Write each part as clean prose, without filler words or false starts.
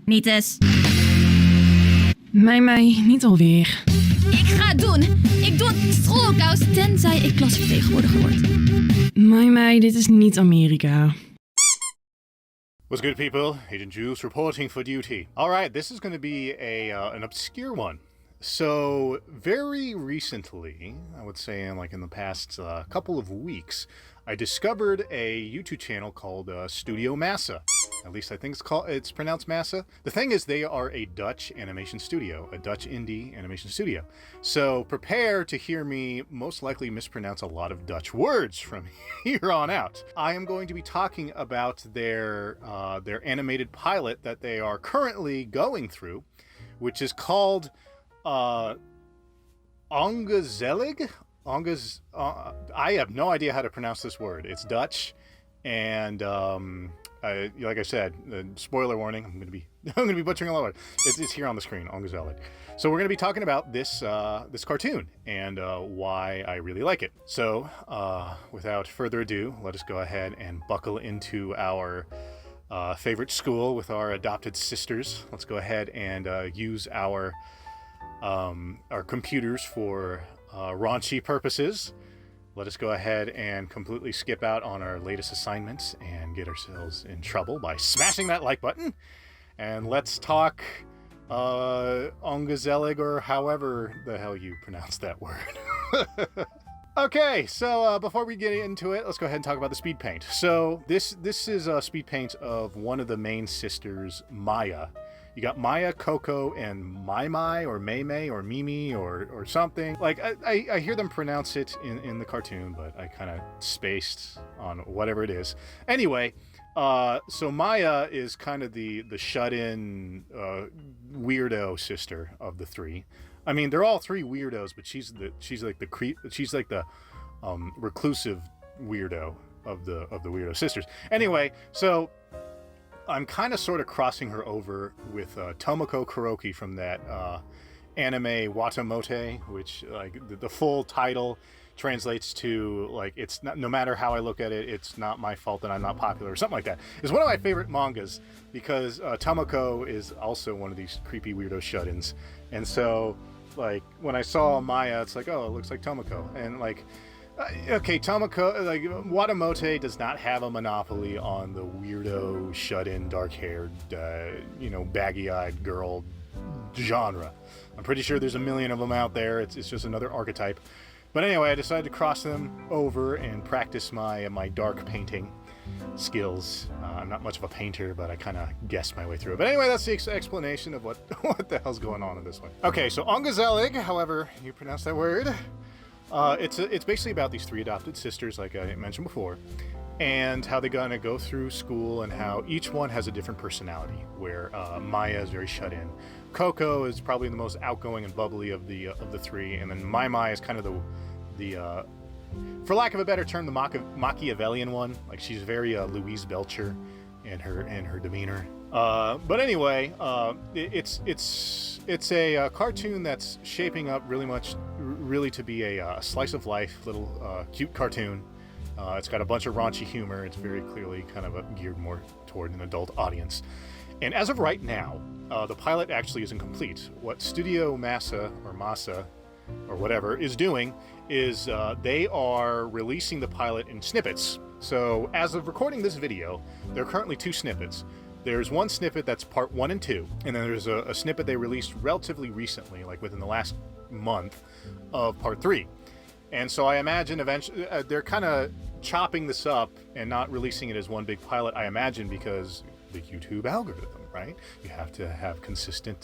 Niet eens. Mij, niet alweer. Ik ga het doen. Ik doe het schoolkous, tenzij ik klasvertegenwoordiger word. Mij, dit is niet Amerika. What's good, people? Agent Juice reporting for duty. Alright, this is going to be an obscure one. So, very recently, I would say in the past couple of weeks, I discovered a YouTube channel called Studio Massa. At least I think it's pronounced Massa. The thing is, they are a Dutch animation studio, a Dutch indie animation studio. So prepare to hear me most likely mispronounce a lot of Dutch words from here on out. I am going to be talking about their animated pilot that they are currently going through, which is called Ongezellig. I have no idea how to pronounce this word. It's Dutch, and like I said, spoiler warning. I'm gonna be butchering a lot of it. It's here on the screen, Ongezellig. So we're gonna be talking about this cartoon and why I really like it. So without further ado, let us go ahead and buckle into our favorite school with our adopted sisters. Let's go ahead and use our computers for raunchy purposes. Let us go ahead and completely skip out on our latest assignments and get ourselves in trouble by smashing that like button. And let's talk Ongezellig, or however the hell you pronounce that word. Okay, so before we get into it, let's go ahead and talk about the speed paint. So this is a speed paint of one of the main sisters, Maya. You got Maya, Coco, and Mai or May or Mimi or something. Like, I hear them pronounce it in the cartoon, but I kind of spaced on whatever it is. Anyway, so Maya is kind of the shut-in weirdo sister of the three. I mean, they're all three weirdos, but she's like the reclusive weirdo of the weirdo sisters. Anyway, so I'm kind of sort of crossing her over with Tomoko Kuroki from that anime Watamote, which like the full title translates to like, it's not, no matter how I look at it, it's not my fault that I'm not popular or something like that. It's one of my favorite mangas because Tomoko is also one of these creepy weirdo shut-ins. And so like when I saw Maya, it's like, oh, it looks like Tomoko. And like, okay, Tomoko, like, Watamote does not have a monopoly on the weirdo, shut-in, dark-haired, baggy-eyed girl genre. I'm pretty sure there's a million of them out there. It's just another archetype. But anyway, I decided to cross them over and practice my dark painting skills. I'm not much of a painter, but I kind of guessed my way through it. But anyway, that's the explanation of what the hell's going on in this one. Okay, so Ongezellig, however you pronounce that word. It's basically about these three adopted sisters, like I mentioned before, and how they're gonna go through school and how each one has a different personality. Where Maya is very shut in, Coco is probably the most outgoing and bubbly of the three, and then Mai is kind of the for lack of a better term, the Machiavellian one. Like she's very Louise Belcher in her demeanor. But anyway, it's a cartoon that's shaping up really to be a slice of life little cute cartoon. It's got a bunch of raunchy humor. It's very clearly kind of geared more toward an adult audience. And as of right now, the pilot actually isn't complete. What Studio Massa or Massa or whatever is doing is they are releasing the pilot in snippets. So as of recording this video, there are currently 2 snippets. There's one snippet that's part 1 and 2, and then there's a snippet they released relatively recently, like within the last month, of part 3. And so I imagine eventually they're kind of chopping this up and not releasing it as one big pilot, I imagine, because the YouTube algorithm, right? You have to have consistent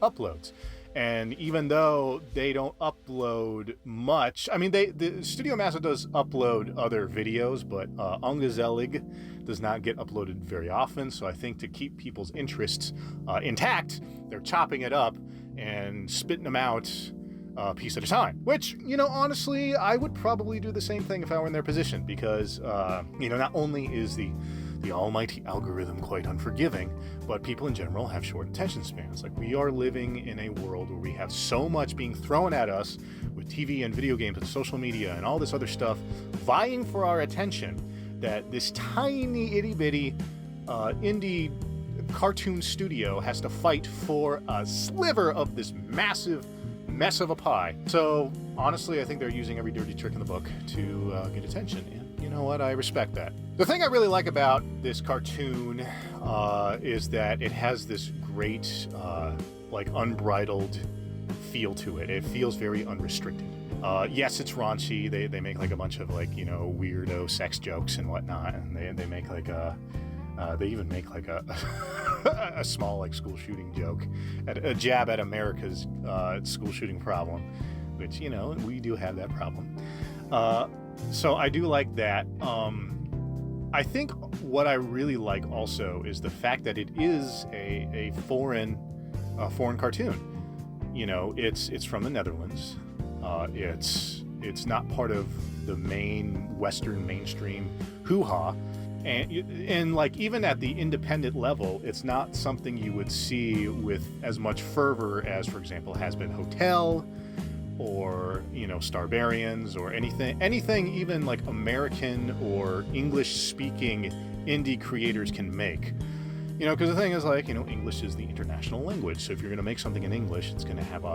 uploads. And even though they don't upload much, I mean, the Studio Massa does upload other videos, but Ongezellig does not get uploaded very often. So I think to keep people's interests intact, they're chopping it up and spitting them out a piece at a time. Which, honestly, I would probably do the same thing if I were in their position, because, not only is the almighty algorithm quite unforgiving, but people in general have short attention spans. Like, we are living in a world where we have so much being thrown at us with TV and video games and social media and all this other stuff vying for our attention, that this tiny itty bitty indie cartoon studio has to fight for a sliver of this massive mess of a pie. So honestly, I think they're using every dirty trick in the book to get attention. And you know what? I respect that. The thing I really like about this cartoon is that it has this great, like, unbridled feel to it. It feels very unrestricted. Yes, it's raunchy. They make like a bunch of, like, you know, weirdo sex jokes and whatnot, and they make like they even make like a a small, like, school shooting joke, a jab at America's school shooting problem, which, you know, we do have that problem. So I do like that. I think what I really like also is the fact that it is a foreign cartoon. You know, it's from the Netherlands. It's not part of the main Western mainstream hoo-ha. And like, even at the independent level, it's not something you would see with as much fervor as, for example, Has Been Hotel, or, you know, Starbarians, or anything even like American or English-speaking indie creators can make. You know, because the thing is, like, you know, English is the international language, so if you're going to make something in English, it's going to have,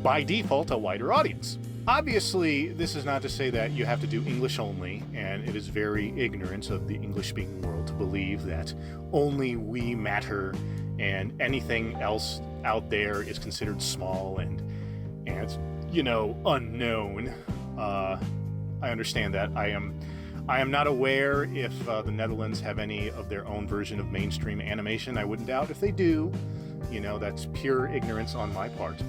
by default, a wider audience. Obviously, this is not to say that you have to do English only, and it is very ignorant of the English-speaking world to believe that only we matter and anything else out there is considered small and you know, unknown. I understand that. I am not aware if the Netherlands have any of their own version of mainstream animation. I wouldn't doubt if they do. You know, that's pure ignorance on my part.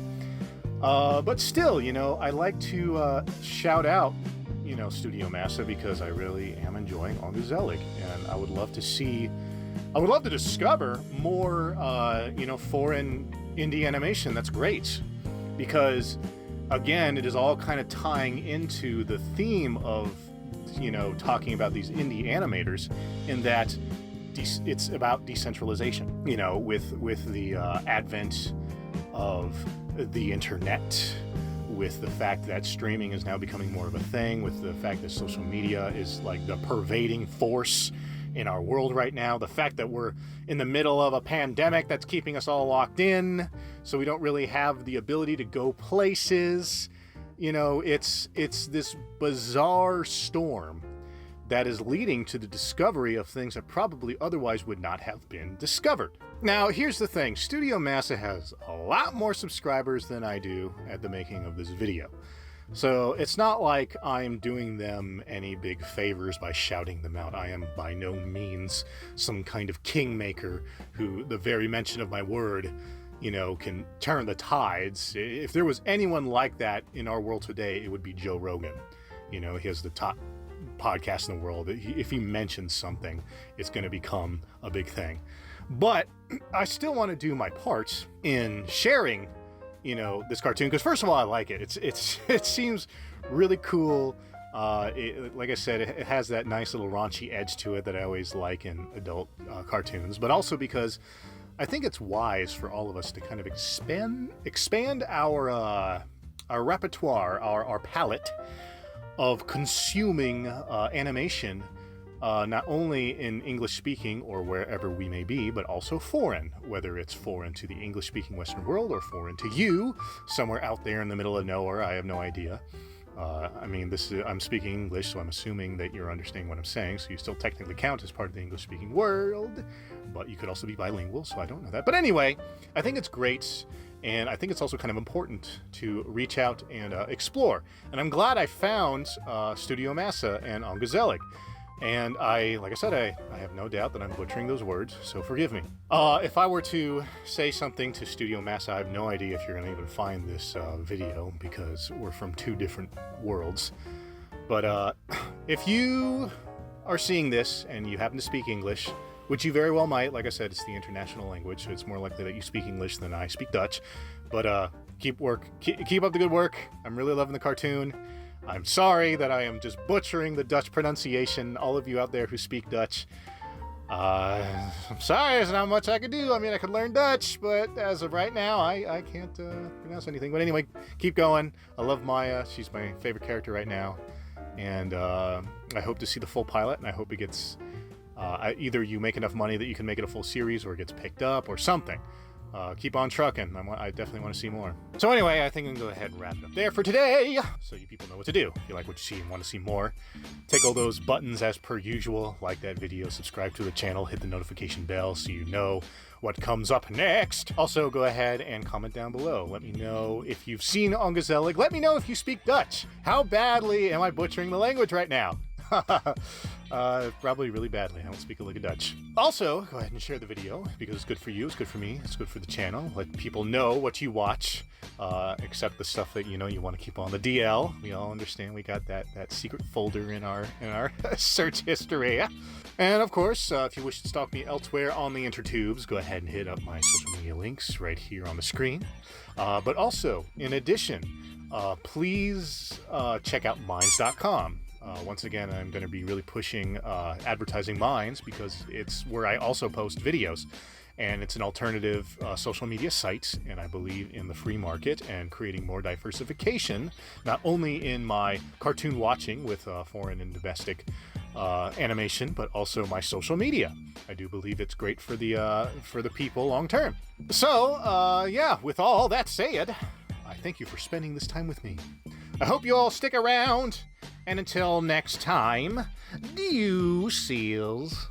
But still, you know, I like to shout out, you know, Studio Massa, because I really am enjoying Ongezellig, and I would love to discover more, you know, foreign indie animation. That's great, because again, it is all kind of tying into the theme of, you know, talking about these indie animators, in that it's about decentralization. You know, with the advent of the internet, with the fact that streaming is now becoming more of a thing, with the fact that social media is like the pervading force in our world right now, the fact that we're in the middle of a pandemic that's keeping us all locked in, so we don't really have the ability to go places. You know, it's this bizarre storm that is leading to the discovery of things that probably otherwise would not have been discovered. Now, here's the thing. Studio Massa has a lot more subscribers than I do at the making of this video. So it's not like I'm doing them any big favors by shouting them out. I am by no means some kind of kingmaker who the very mention of my word, you know, can turn the tides. If there was anyone like that in our world today, it would be Joe Rogan. You know, he has the top podcast in the world. If he mentions something, it's going to become a big thing. But I still want to do my part in sharing, you know, this cartoon, because first of all, I like it. It seems really cool. Like I said, it has that nice little raunchy edge to it that I always like in adult cartoons, but also because I think it's wise for all of us to kind of expand our repertoire, our palette of consuming animation, not only in English speaking or wherever we may be, but also foreign, whether it's foreign to the English speaking Western world or foreign to you somewhere out there in the middle of nowhere. I have no idea. I mean, I'm speaking English, so I'm assuming that you're understanding what I'm saying, so you still technically count as part of the English speaking world, but you could also be bilingual, so I don't know that. But anyway, I think it's great. And I think it's also kind of important to reach out and explore. And I'm glad I found Studio Massa and Ongezellig. And like I said, I have no doubt that I'm butchering those words, so forgive me. If I were to say something to Studio Massa, I have no idea if you're going to even find this video, because we're from two different worlds. But if you are seeing this and you happen to speak English, which you very well might. Like I said, it's the international language, so it's more likely that you speak English than I speak Dutch. But keep up the good work. I'm really loving the cartoon. I'm sorry that I am just butchering the Dutch pronunciation. All of you out there who speak Dutch, I'm sorry, there's not much I could do. I mean, I could learn Dutch, but as of right now, I can't pronounce anything. But anyway, keep going. I love Maya. She's my favorite character right now. And I hope to see the full pilot, and I hope it gets Either you make enough money that you can make it a full series, or it gets picked up, or something. Keep on trucking. I definitely want to see more. So anyway, I think I'm going to go ahead and wrap it up there for today, so you people know what to do. If you like what you see and want to see more, tickle those buttons as per usual. Like that video, subscribe to the channel, hit the notification bell so you know what comes up next. Also, go ahead and comment down below. Let me know if you've seen Ongezellig. Let me know if you speak Dutch. How badly am I butchering the language right now? Probably really badly. I don't speak a lick of Dutch. Also, go ahead and share the video because it's good for you, it's good for me, it's good for the channel. Let people know what you watch, except the stuff that you want to keep on the DL. We all understand we got that secret folder in our search history. And of course, if you wish to stalk me elsewhere on the intertubes, go ahead and hit up my social media links right here on the screen. But also, in addition, please check out minds.com. Once again, I'm going to be really pushing advertising Minds because it's where I also post videos, and it's an alternative social media site, and I believe in the free market and creating more diversification, not only in my cartoon watching with foreign and domestic animation, but also my social media. I do believe it's great for the people long term. So, yeah, with all that said, I thank you for spending this time with me. I hope you all stick around. And until next time, deuces.